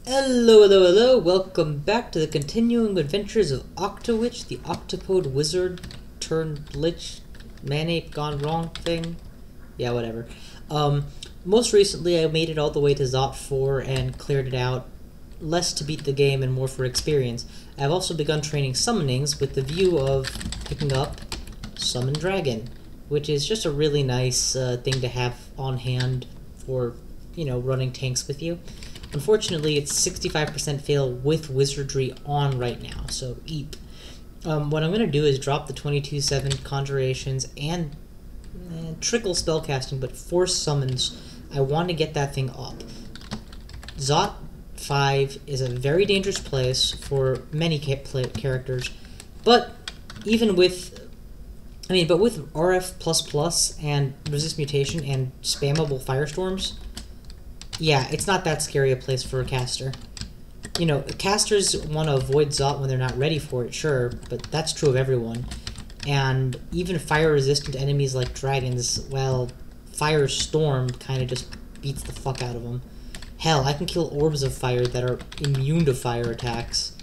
Hello, hello, hello! Welcome back to the continuing adventures of Octowitch, the octopode wizard turned lich man-ape gone wrong thing. Yeah, whatever. Most recently I made it all the way to Zot 4 and cleared it out, less to beat the game and more for experience. I've also begun training summonings with the view of picking up Summon Dragon, which is just a really nice thing to have on hand for, running tanks with you. Unfortunately, it's 65% fail with wizardry on right now, so eep. What I'm going to do is drop the 22/7 conjurations and trickle spellcasting, but force summons. I want to get that thing up. Zot 5 is a very dangerous place for many characters, but even with with RF++ and resist mutation and spammable firestorms, yeah, it's not that scary a place for a caster. Casters want to avoid Zot when they're not ready for it, sure, but that's true of everyone. And even fire-resistant enemies like dragons, well, Firestorm kind of just beats the fuck out of them. Hell, I can kill orbs of fire that are immune to fire attacks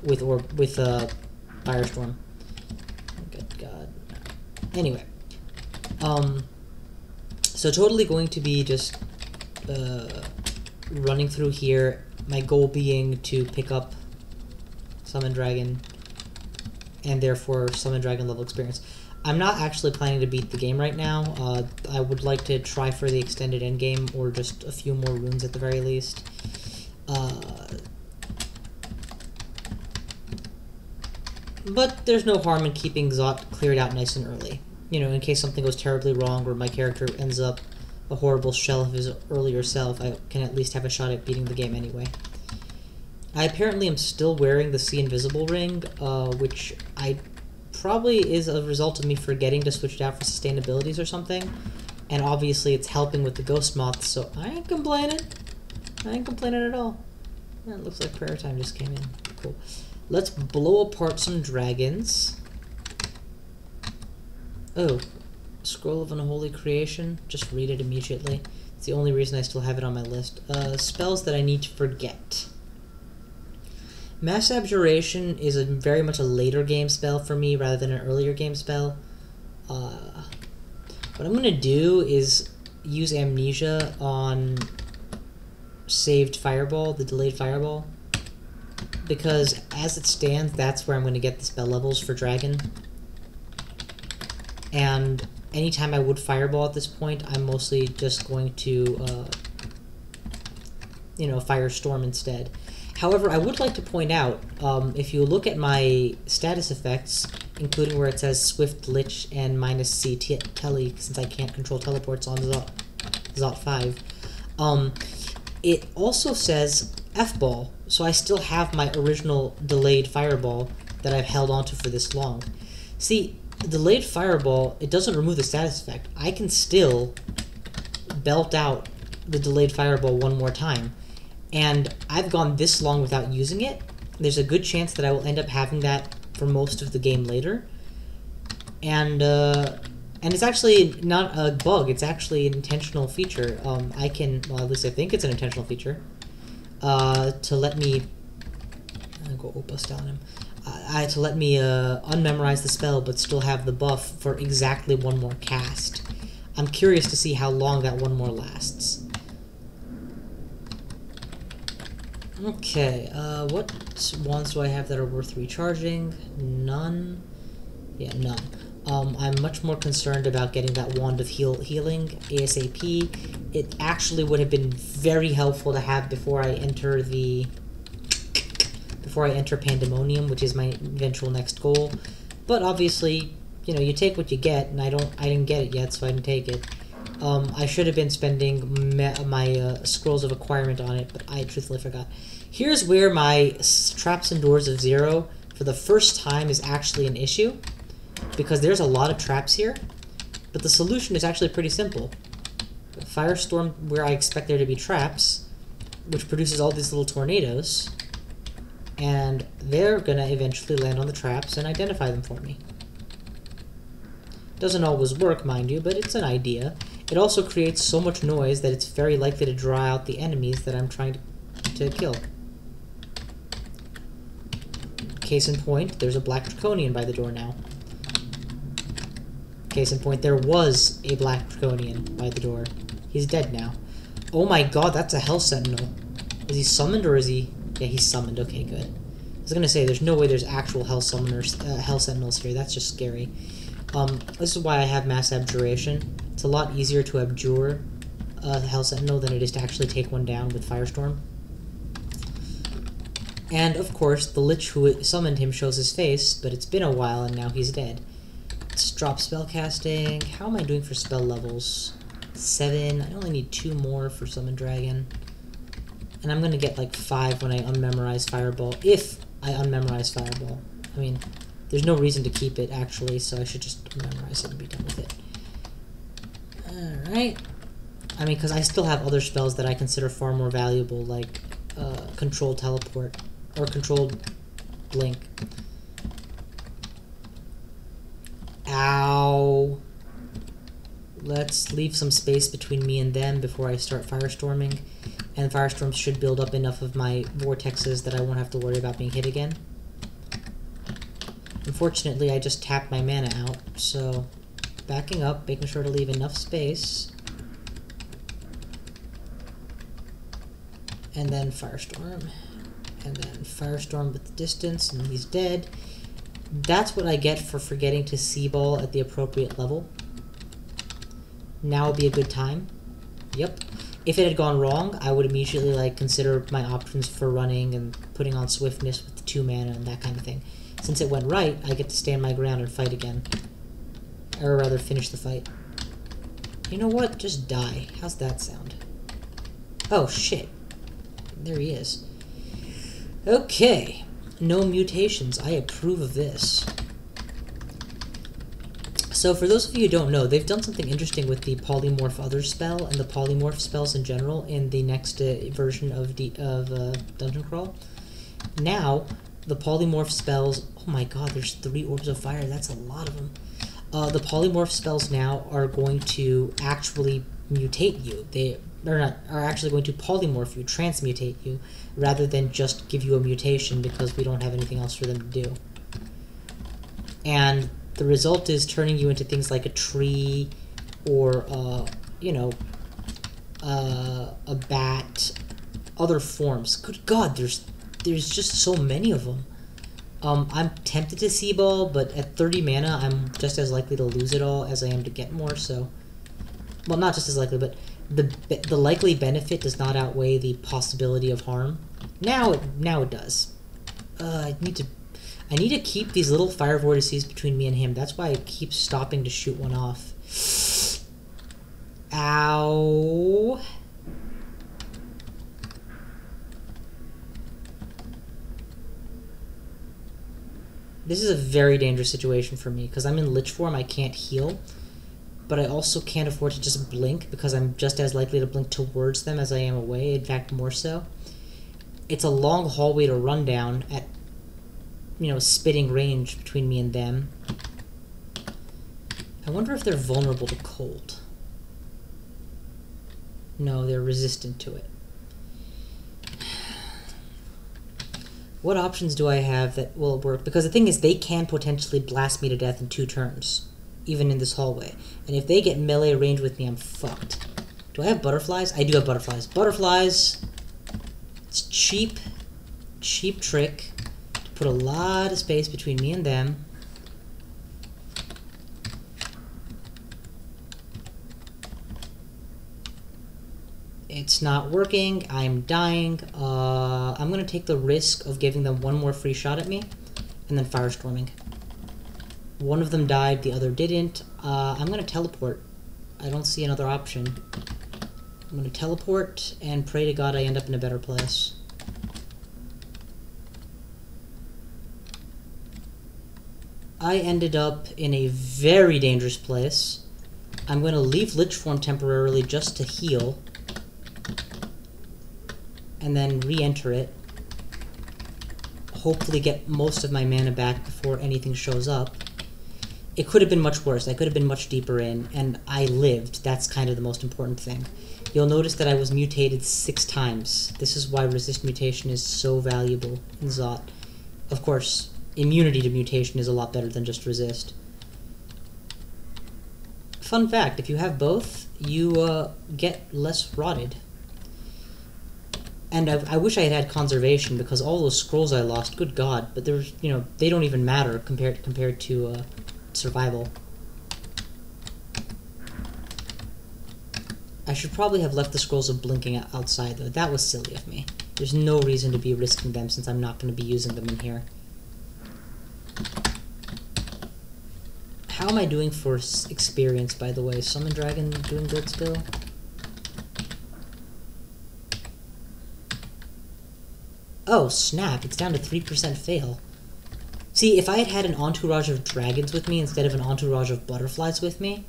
with Firestorm. Good God. Anyway, so totally going to be just running through here, my goal being to pick up Summon Dragon and therefore Summon Dragon level experience. I'm not actually planning to beat the game right now. I would like to try for the extended endgame or just a few more runes at the very least. But there's no harm in keeping Zot cleared out nice and early. In case something goes terribly wrong or my character ends up a horrible shell of his earlier self, I can at least have a shot at beating the game anyway. I apparently am still wearing the See Invisible ring, which probably is a result of me forgetting to switch it out for sustainabilities or something, and obviously it's helping with the ghost moths, so I ain't complaining. I ain't complaining at all. Yeah, it looks like prayer time just came in. Cool. Let's blow apart some dragons. Oh. Scroll of Unholy Creation, just read it immediately. It's the only reason I still have it on my list. Spells that I need to forget. Mass Abjuration is very much a later game spell for me rather than an earlier game spell. What I'm going to do is use Amnesia on saved Fireball, the delayed Fireball, because as it stands, that's where I'm going to get the spell levels for Dragon. And anytime I would Fireball at this point, I'm mostly just going to, Firestorm instead. However, I would like to point out, if you look at my status effects, including where it says Swift Lich and -C Tele, since I can't control teleports on Zot 5, it also says F-Ball, so I still have my original delayed Fireball that I've held onto for this long. See, delayed Fireball, it doesn't remove the status effect. I can still belt out the delayed Fireball one more time. And I've gone this long without using it. There's a good chance that I will end up having that for most of the game later. And it's actually not a bug, it's actually an intentional feature. I can, well, at least I think it's an intentional feature, to let me, I'll go OpPA style him. To let me unmemorize the spell but still have the buff for exactly one more cast. I'm curious to see how long that one more lasts. Okay, what wands do I have that are worth recharging? None. Yeah, none. I'm much more concerned about getting that wand of healing ASAP. It actually would have been very helpful to have before I enter Pandemonium, which is my eventual next goal. But obviously, you take what you get, and I didn't get it yet, so I didn't take it. I should have been spending my Scrolls of Acquirement on it, but I truthfully forgot. Here's where my Traps and Doors of Zero, for the first time, is actually an issue, because there's a lot of traps here, but the solution is actually pretty simple. Firestorm where I expect there to be traps, which produces all these little tornadoes, and they're gonna eventually land on the traps and identify them for me. Doesn't always work, mind you, but it's an idea. It also creates so much noise that it's very likely to draw out the enemies that I'm trying to to kill. Case in point, there's a Black Draconian by the door now. Case in point, there was a Black Draconian by the door. He's dead now. Oh my god, that's a Hell Sentinel. Is he summoned or is he... Yeah, he's summoned. Okay, good. I was gonna say, there's no way there's actual Hell Summoners, Hell Sentinels here. That's just scary. This is why I have Mass Abjuration. It's a lot easier to abjure a Hell Sentinel than it is to actually take one down with Firestorm. And, of course, the Lich who summoned him shows his face, but it's been a while and now he's dead. Let's drop spellcasting. How am I doing for spell levels? 7. I only need 2 more for Summon Dragon. And I'm going to get like 5 when I unmemorize Fireball, if I unmemorize Fireball. I mean, there's no reason to keep it, actually, so I should just memorize it and be done with it. Alright. I mean, because I still have other spells that I consider far more valuable, like Controlled Teleport, or Controlled Blink. Ow. Let's leave some space between me and them before I start Firestorming. And Firestorms should build up enough of my vortexes that I won't have to worry about being hit again. Unfortunately, I just tapped my mana out, so backing up, making sure to leave enough space. And then Firestorm. And then Firestorm with the distance, and he's dead. That's what I get for forgetting to C-ball at the appropriate level. Now would be a good time. Yep. If it had gone wrong, I would immediately like consider my options for running and putting on swiftness with the 2 mana and that kind of thing. Since it went right, I get to stand my ground and fight again. Or rather, finish the fight. You know what? Just die. How's that sound? Oh, shit. There he is. Okay. No mutations. I approve of this. So for those of you who don't know, they've done something interesting with the Polymorph Others spell and the Polymorph spells in general in the next version of Dungeon Crawl. Now, the Polymorph spells... Oh my god, there's 3 Orbs of Fire. That's a lot of them. The Polymorph spells now are going to actually mutate you. Are actually going to polymorph you, transmutate you, rather than just give you a mutation because we don't have anything else for them to do. And the result is turning you into things like a tree, or, you know, a bat, other forms. Good god, there's just so many of them. I'm tempted to C-ball, but at 30 mana, I'm just as likely to lose it all as I am to get more, so... Well, not just as likely, but the likely benefit does not outweigh the possibility of harm. Now it does. I need to keep these little fire vortices between me and him. That's why I keep stopping to shoot one off. Ow. This is a very dangerous situation for me, because I'm in Lich form, I can't heal. But I also can't afford to just blink, because I'm just as likely to blink towards them as I am away, in fact more so. It's a long hallway to run down at, you know, spitting range between me and them. I wonder if they're vulnerable to cold. No, they're resistant to it. What options do I have that will work? Because the thing is, they can potentially blast me to death in 2 turns, even in this hallway. And if they get melee range with me, I'm fucked. Do I have butterflies? I do have butterflies. Butterflies! It's cheap trick to put a lot of space between me and them. It's not working. I'm dying. I'm going to take the risk of giving them 1 more free shot at me, and then firestorming. One of them died, the other didn't. I'm going to teleport. I don't see another option. I'm going to teleport and pray to God I end up in a better place. I ended up in a very dangerous place. I'm going to leave Lich form temporarily just to heal, and then re-enter it. Hopefully get most of my mana back before anything shows up. It could have been much worse. I could have been much deeper in, and I lived. That's kind of the most important thing. you'll notice that I was mutated 6 times. This is why resist mutation is so valuable in Zot. Of course, immunity to mutation is a lot better than just resist. Fun fact, if you have both, you get less rotted. And I wish I had conservation, because all those scrolls I lost, good god, but there's, you know, they don't even matter compared to survival. I should probably have left the scrolls of blinking outside, though. That was silly of me. There's no reason to be risking them, since I'm not going to be using them in here. How am I doing for experience, by the way? Summon Dragon doing good still? Oh, snap. It's down to 3% fail. See, if I had had an entourage of dragons with me instead of an entourage of butterflies with me,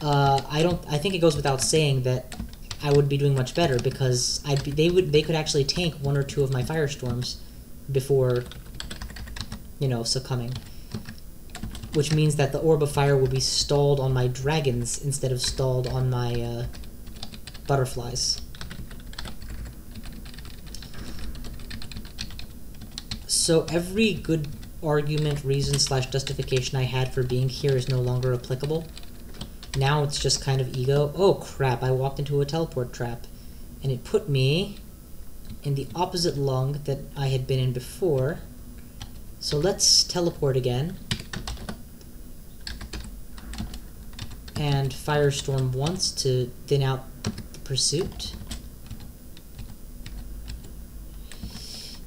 I think it goes without saying that I would be doing much better, because they could actually tank 1 or 2 of my firestorms before, you know, succumbing. Which means that the Orb of Fire will be stalled on my dragons instead of stalled on my butterflies. So every good argument, reason, / justification I had for being here is no longer applicable. Now it's just kind of ego. Oh crap, I walked into a teleport trap. And it put me in the opposite lung that I had been in before. So let's teleport again. And Firestorm once to thin out the pursuit.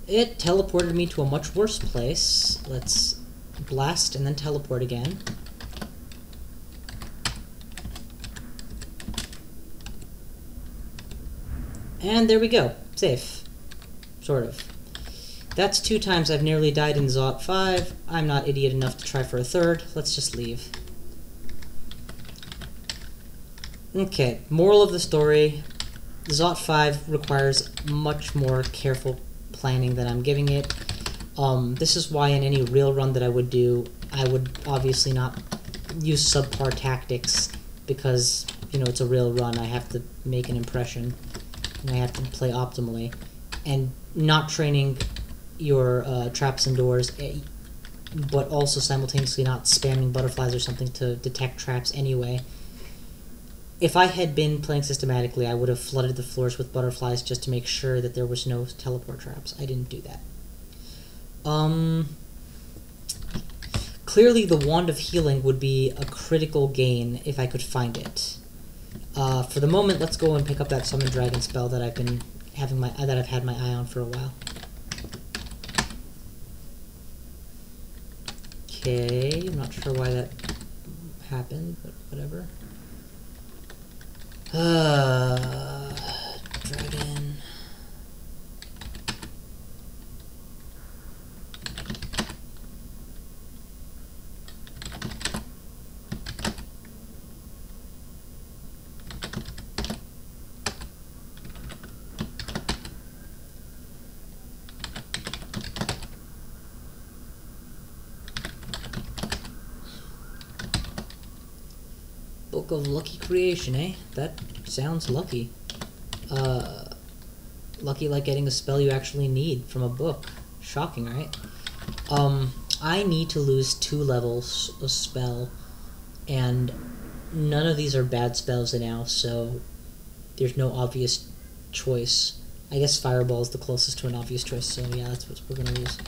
It teleported me to a much worse place. Let's blast and then teleport again. And there we go. Safe. Sort of. That's 2 times I've nearly died in Zot 5. I'm not idiot enough to try for a 3rd. Let's just leave. Okay, moral of the story. Zot 5 requires much more careful planning than I'm giving it. This is why in any real run that I would do, I would obviously not use subpar tactics, because, you know, it's a real run. I have to make an impression, and I have to play optimally. And not training your traps and doors, but also simultaneously not spamming butterflies or something to detect traps anyway. If I had been playing systematically, I would have flooded the floors with butterflies just to make sure that there was no teleport traps. I didn't do that. Clearly the Wand of Healing would be a critical gain if I could find it. For the moment, let's go and pick up that Summon Dragon spell that I've been having that I've had my eye on for a while. Okay, I'm not sure why that happened, but whatever. Dragon. Book of Lucky Creation, eh? That sounds lucky. Lucky like getting a spell you actually need from a book. Shocking, right? I need to lose 2 levels of spell, and none of these are bad spells now, so there's no obvious choice. I guess Fireball is the closest to an obvious choice, so yeah, that's what we're gonna lose.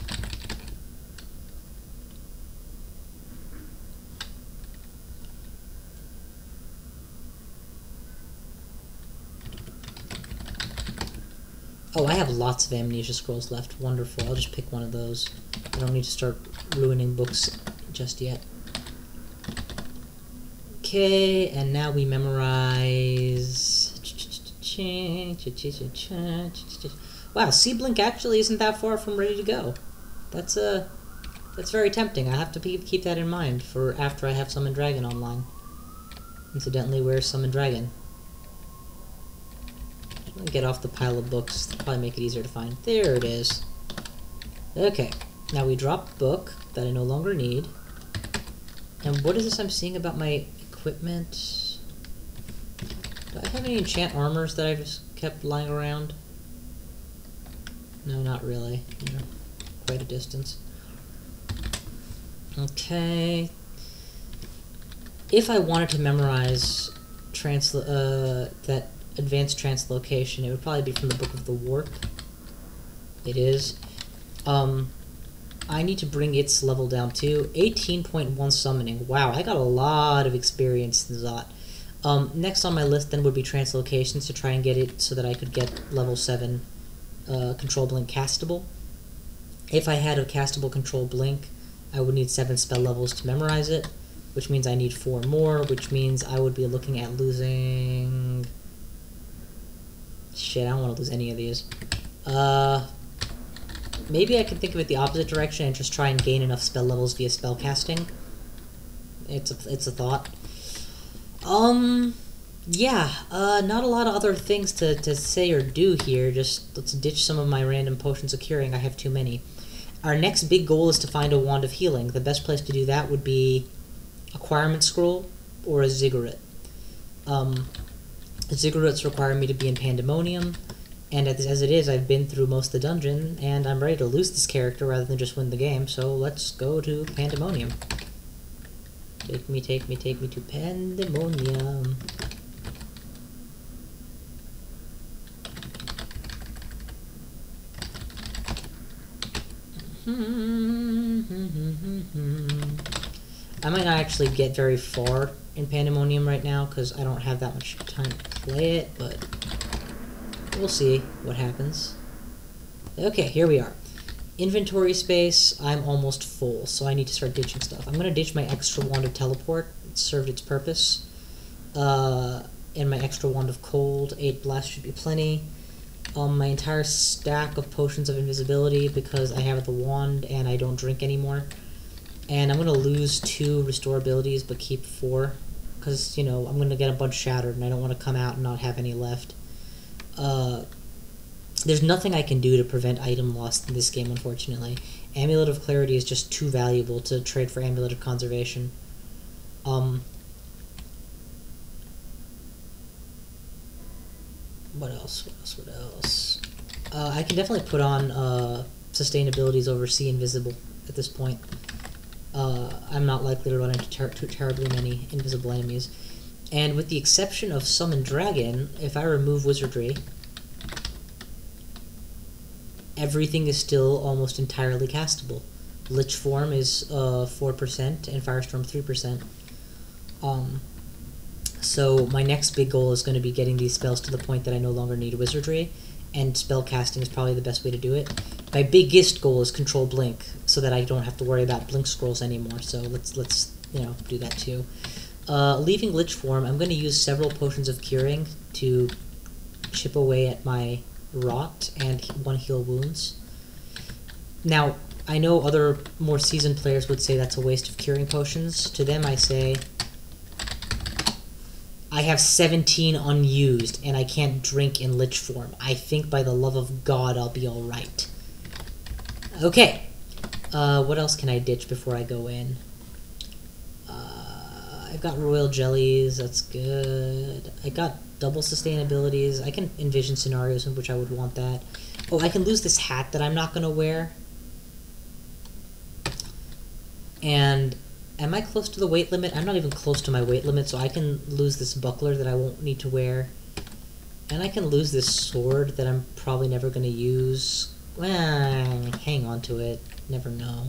Oh, I have lots of Amnesia Scrolls left. Wonderful. I'll just pick one of those. I don't need to start ruining books just yet. Okay, and now we memorize... Wow, Sea Blink actually isn't that far from ready to go. That's very tempting. I have to keep that in mind for after I have Summon Dragon online. Incidentally, where's Summon Dragon? Get off the pile of books. Probably make it easier to find. There it is. Okay. Now we drop book that I no longer need. And what is this I'm seeing about my equipment? Do I have any enchant armors that I just kept lying around? No, not really. You know, quite a distance. Okay. If I wanted to memorize that advanced translocation, it would probably be from the Book of the Warp. It is. I need to bring its level down too. 18.1 summoning. Wow, I got a lot of experience in Zot. Next on my list then would be translocations to try and get it so that I could get level 7 control blink castable. If I had a castable control blink, I would need 7 spell levels to memorize it, which means I need 4 more, which means I would be looking at losing... Shit, I don't want to lose any of these. Maybe I can think of it the opposite direction and just try and gain enough spell levels via spell casting. It's a thought. Yeah, not a lot of other things to say or do here. Just let's ditch some of my random potions of curing. I have too many. Our next big goal is to find a Wand of Healing. The best place to do that would be Acquirement Scroll or a Ziggurat. Ziggurats require me to be in Pandemonium, and as it is, I've been through most of the dungeon, and I'm ready to lose this character rather than just win the game, so let's go to Pandemonium. Take me to Pandemonium. I might not actually get very far in Pandemonium right now, because I don't have that much time to play it, but we'll see what happens. Okay, here we are. Inventory space, I'm almost full, so I need to start ditching stuff. I'm going to ditch my extra Wand of Teleport. It served its purpose. And my extra Wand of Cold. 8 Blast should be plenty. My entire stack of Potions of Invisibility, because I have the wand and I don't drink anymore. And I'm going to lose 2 Restore abilities, but keep 4. Because, you know, I'm going to get a bunch shattered, and I don't want to come out and not have any left. There's nothing I can do to prevent item loss in this game, unfortunately. Amulet of Clarity is just too valuable to trade for Amulet of Conservation. What else? I can definitely put on sustain abilities over See Invisible at this point. I'm not likely to run into too terribly many invisible enemies. And with the exception of Summon Dragon, if I remove Wizardry, everything is still almost entirely castable. Lich Form is 4% and Firestorm 3%. So my next big goal is going to be getting these spells to the point that I no longer need Wizardry, and spell casting is probably the best way to do it. My biggest goal is Control Blink, so that I don't have to worry about Blink Scrolls anymore, so let's you know, do that too. Leaving Lich Form, I'm going to use several Potions of Curing to chip away at my Rot and 1 Heal Wounds. Now, I know other more seasoned players would say that's a waste of curing potions. To them I say, I have 17 unused, and I can't drink in Lich Form. I think by the love of God I'll be alright. Okay. What else can I ditch before I go in? I've got Royal Jellies, that's good. I got double sustain abilities. I can envision scenarios in which I would want that. Oh, I can lose this hat that I'm not going to wear. And am I close to the weight limit? I'm not even close to my weight limit, so I can lose this buckler that I won't need to wear. And I can lose this sword that I'm probably never going to use. Well, hang on to it. Never know.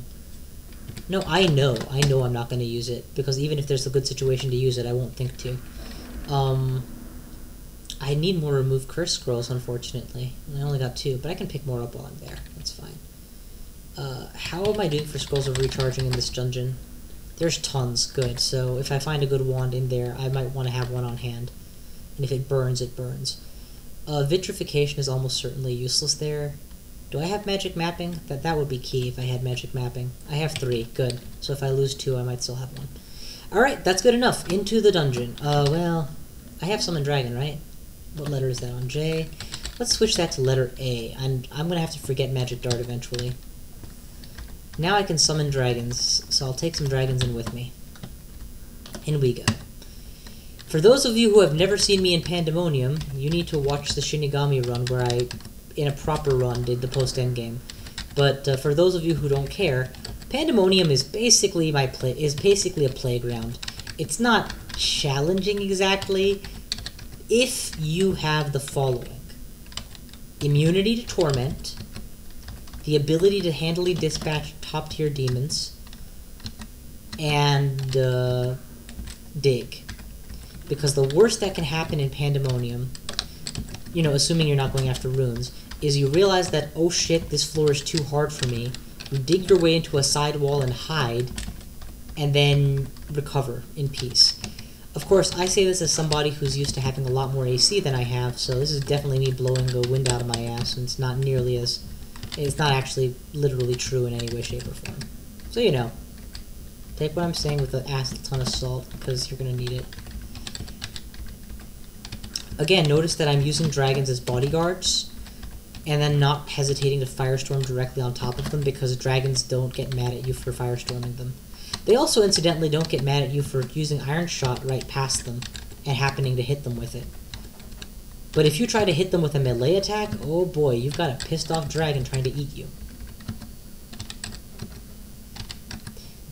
No, I know I'm not going to use it, because even if there's a good situation to use it, I won't think to. I need more Remove Curse Scrolls, unfortunately. I only got 2, but I can pick more up while I'm there. That's fine. How am I doing for Scrolls of Recharging in this dungeon? There's tons. Good. So if I find a good wand in there, I might want to have one on hand. And if it burns, it burns. Vitrification is almost certainly useless there. Do I have magic mapping? That would be key if I had magic mapping. I have 3. Good. So if I lose 2, I might still have 1. Alright, that's good enough. Into the dungeon. Well, I have Summon Dragon, right? What letter is that on? J? Let's switch that to letter A. I'm going to have to forget Magic Dart eventually. Now I can summon dragons, so I'll take some dragons in with me. In we go. For those of you who have never seen me in Pandemonium, you need to watch the Shinigami run where I, in a proper run, did the post-endgame. But for those of you who don't care, Pandemonium is basically basically a playground. It's not challenging exactly if you have the following: immunity to torment, the ability to handily dispatch top-tier demons, and dig. Because the worst that can happen in Pandemonium, you know, assuming you're not going after runes, is you realize that, oh shit, this floor is too hard for me. You dig your way into a side wall and hide, and then recover in peace. Of course, I say this as somebody who's used to having a lot more AC than I have, so this is definitely me blowing the wind out of my ass, and it's not nearly as... It's not actually literally true in any way, shape, or form. So, you know. Take what I'm saying with a ton of salt, because you're going to need it. Again, notice that I'm using dragons as bodyguards, and then not hesitating to firestorm directly on top of them, because dragons don't get mad at you for firestorming them. They also, incidentally, don't get mad at you for using Iron Shot right past them, and happening to hit them with it. But if you try to hit them with a melee attack, oh boy, you've got a pissed off dragon trying to eat you.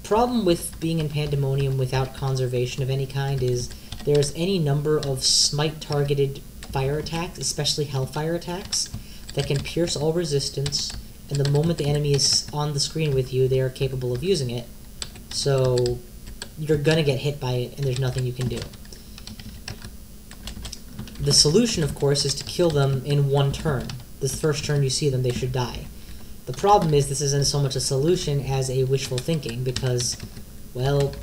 The problem with being in Pandemonium without conservation of any kind is there's any number of smite-targeted fire attacks, especially hellfire attacks, that can pierce all resistance, and the moment the enemy is on the screen with you, they are capable of using it. So you're gonna get hit by it, and there's nothing you can do. The solution, of course, is to kill them in one turn. The first turn you see them, they should die. The problem is this isn't so much a solution as a wishful thinking, because, well,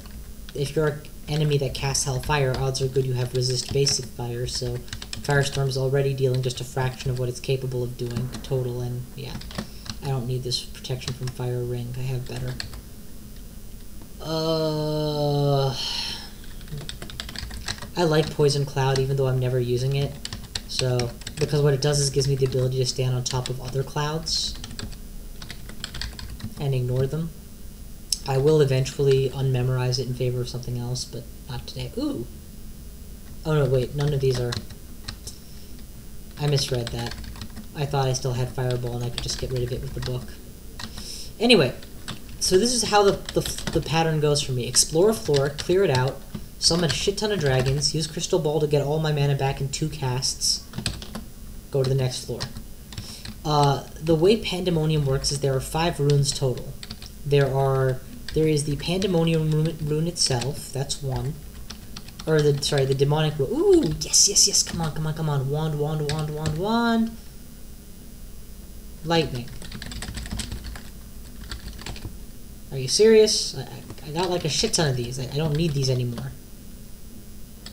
if you're an enemy that casts Hellfire, odds are good you have resist basic fire, so Firestorm's already dealing just a fraction of what it's capable of doing total, and yeah, I don't need this protection from Fire Ring. I have better. I like Poison Cloud, even though I'm never using it. So, because what it does is gives me the ability to stand on top of other clouds and ignore them. I will eventually unmemorize it in favor of something else, but not today. Ooh! Oh no, wait, none of these are... I misread that. I thought I still had Fireball and I could just get rid of it with the book. Anyway, so this is how the pattern goes for me. Explore a floor, clear it out, summon a shit ton of dragons, use Crystal Ball to get all my mana back in 2 casts, go to the next floor. The way Pandemonium works is there are 5 runes total. There is the Pandemonium rune itself, that's 1. Or the demonic rune. Ooh, yes, come on. Wand. Lightning. Are you serious? I got like a shit ton of these. I don't need these anymore.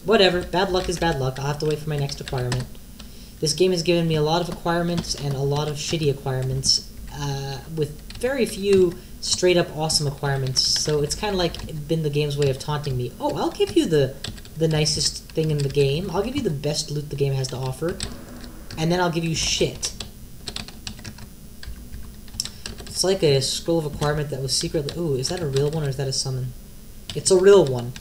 Whatever, bad luck is bad luck. I'll have to wait for my next acquirement. This game has given me a lot of acquirements and a lot of shitty acquirements, with very few straight up awesome acquirements, so it's kind of like been the game's way of taunting me. Oh, I'll give you the nicest thing in the game. I'll give you the best loot the game has to offer, and then I'll give you shit. It's like a scroll of acquirement that was secretly... Ooh, is that a real one or is that a summon? It's a real one.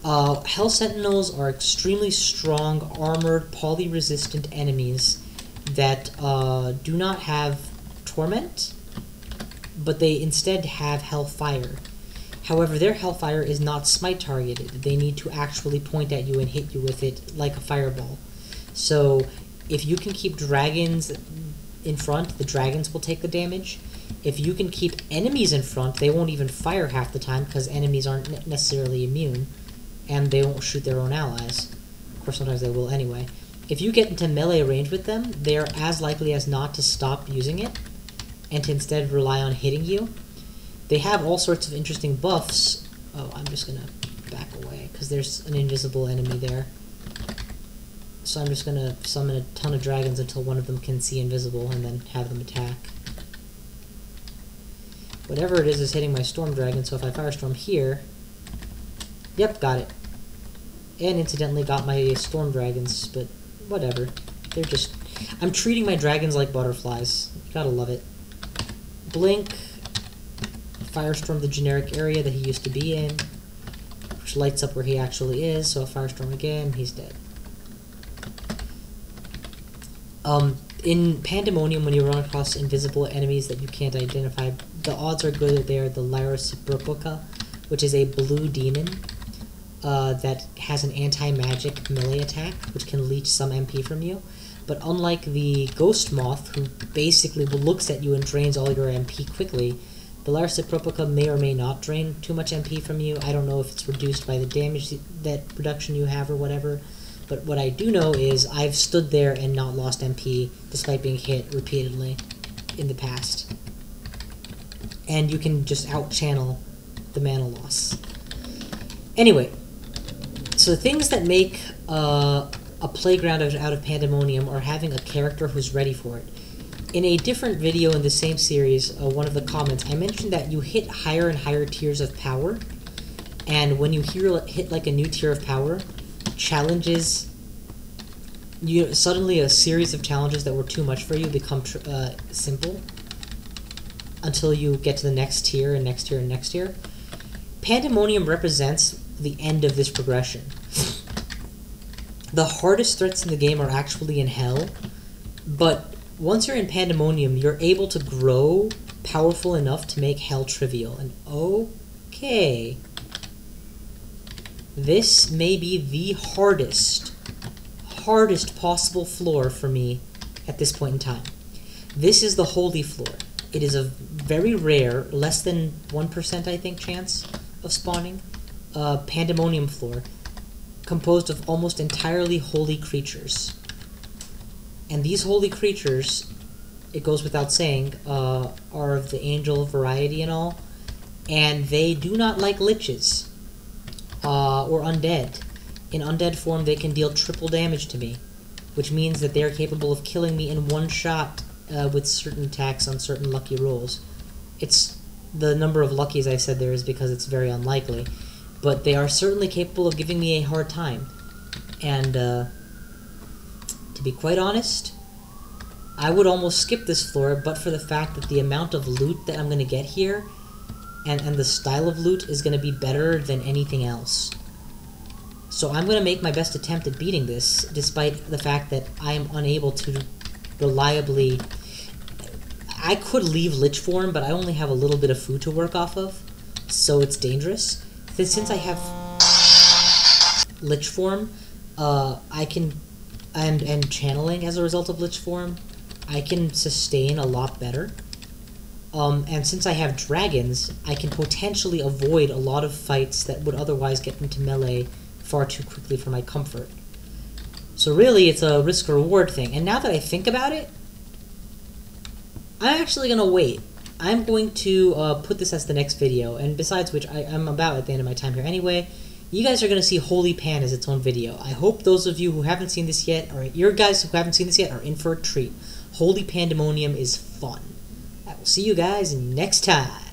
Hell Sentinels are extremely strong, armored, poly-resistant enemies that do not have Torment, but they instead have Hellfire. However, their Hellfire is not smite targeted. They need to actually point at you and hit you with it like a fireball. So, if you can keep dragons in front, the dragons will take the damage. If you can keep enemies in front, they won't even fire half the time because enemies aren't necessarily immune, and they won't shoot their own allies. Of course, sometimes they will anyway. If you get into melee range with them, they are as likely as not to stop using it, and to instead rely on hitting you. They have all sorts of interesting buffs. Oh, I'm just gonna back away, because there's an invisible enemy there. So I'm just gonna summon a ton of dragons until one of them can see invisible, and then have them attack. Whatever it is hitting my Storm Dragon, so if I Firestorm here... Yep, got it. And incidentally got my Storm Dragons, but whatever. They're just... I'm treating my dragons like butterflies. You gotta love it. Blink. Firestorm the generic area that he used to be in. which lights up where he actually is, so a firestorm again, he's dead. In Pandemonium, when you run across invisible enemies that you can't identify, the odds are good that they are the Lyra, which is a blue demon that has an anti-magic melee attack, which can leech some MP from you. But unlike the Ghost Moth, who basically looks at you and drains all your MP quickly, the Lyra may or may not drain too much MP from you. I don't know if it's reduced by the damage that reduction you have or whatever. But what I do know is I've stood there and not lost MP despite being hit repeatedly in the past. And you can just out-channel the mana loss. Anyway, so the things that make a playground out of Pandemonium are having a character who's ready for it. In a different video in the same series, one of the comments, I mentioned that you hit higher and higher tiers of power, and when you hit like a new tier of power, challenges, suddenly a series of challenges that were too much for you become simple until you get to the next tier and next tier and next tier. Pandemonium represents the end of this progression. The hardest threats in the game are actually in Hell, but once you're in Pandemonium, you're able to grow powerful enough to make Hell trivial. And okay, this may be the hardest possible floor for me at this point in time. This is the Holy Floor. It is a very rare, less than 1% I think chance of spawning, Pandemonium floor, composed of almost entirely holy creatures. And these holy creatures, it goes without saying, are of the angel variety and all, and they do not like liches or undead. In undead form, they can deal triple damage to me, which means that they are capable of killing me in one shot with certain attacks on certain lucky rolls. It's the number of luckies I said there is because it's very unlikely, but they are certainly capable of giving me a hard time. And to be quite honest, I would almost skip this floor, but for the fact that the amount of loot that I'm going to get here and the style of loot is going to be better than anything else. So I'm going to make my best attempt at beating this, despite the fact that I am unable to reliably... I could leave Lich form, but I only have a little bit of food to work off of, so it's dangerous. Since I have Lich form, I can... and channeling as a result of Lich form, I can sustain a lot better. And since I have dragons, I can potentially avoid a lot of fights that would otherwise get into melee far too quickly for my comfort. So really, it's a risk-reward thing. And now that I think about it, I'm actually going to wait. I'm going to put this as the next video, and besides which, I'm about at the end of my time here anyway. You guys are going to see Holy Pan as its own video. I hope those of you who haven't seen this yet, or your guys who haven't seen this yet, are in for a treat. Holy Pandemonium is fun. I will see you guys next time.